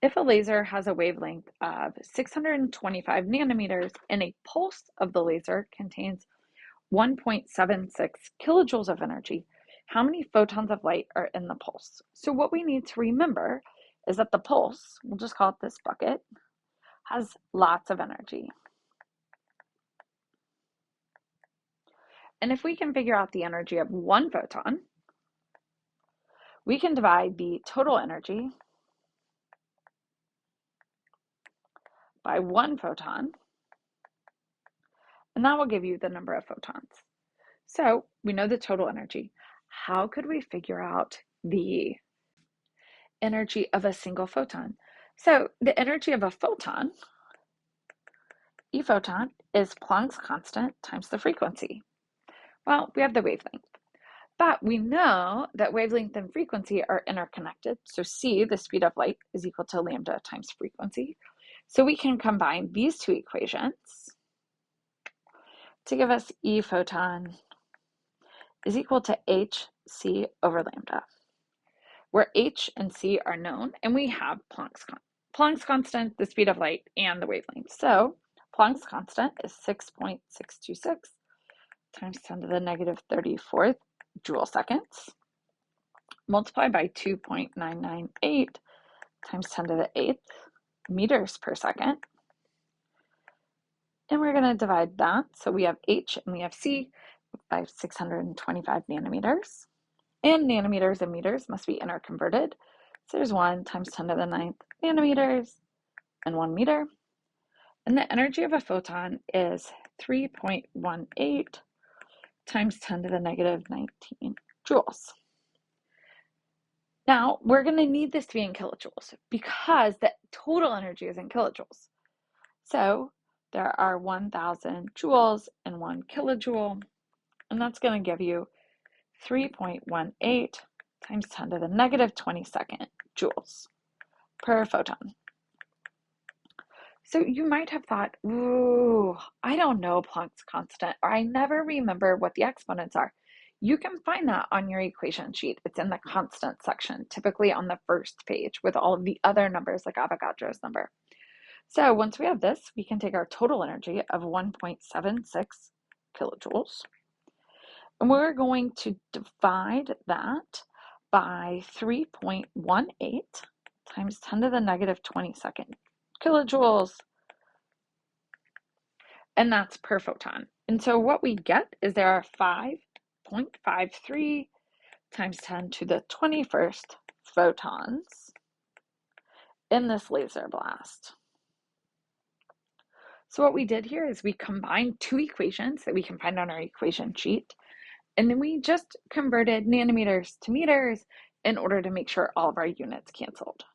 If a laser has a wavelength of 625 nanometers and a pulse of the laser contains 1.76 kilojoules of energy, how many photons of light are in the pulse? So what we need to remember is that the pulse, we'll just call it this bucket, has lots of energy. And if we can figure out the energy of one photon, we can divide the total energy by one photon, and that will give you the number of photons. So we know the total energy. How could we figure out the energy of a single photon? So the energy of a photon, E photon, is Planck's constant times the frequency. Well, we have the wavelength, but we know that wavelength and frequency are interconnected. So c, the speed of light, is equal to lambda times frequency. So we can combine these two equations to give us E photon is equal to hc over lambda, where h and c are known, and we have Planck's constant, the speed of light, and the wavelength. So Planck's constant is 6.626 times 10 to the negative 34th joule seconds, multiplied by 2.998 times 10 to the 8th meters per second. And we're going to divide that. So we have h and we have c by 625 nanometers. And nanometers and meters must be interconverted. So there's 1 times 10 to the 9th nanometers and 1 meter. And the energy of a photon is 3.18 times 10 to the negative 19 joules. Now, we're going to need this to be in kilojoules because the total energy is in kilojoules. So there are 1,000 joules and 1 kilojoule, and that's going to give you 3.18 times 10 to the negative 22nd joules per photon. So you might have thought, ooh, I don't know Planck's constant, or I never remember what the exponents are. You can find that on your equation sheet. It's in the constant section, typically on the first page with all of the other numbers like Avogadro's number. So once we have this, we can take our total energy of 1.76 kilojoules, and we're going to divide that by 3.18 times 10 to the negative 22nd kilojoules, and that's per photon. And so what we get is there are 5.53 times 10 to the 21st photons in this laser blast. So what we did here is we combined two equations that we can find on our equation sheet, and then we just converted nanometers to meters in order to make sure all of our units canceled.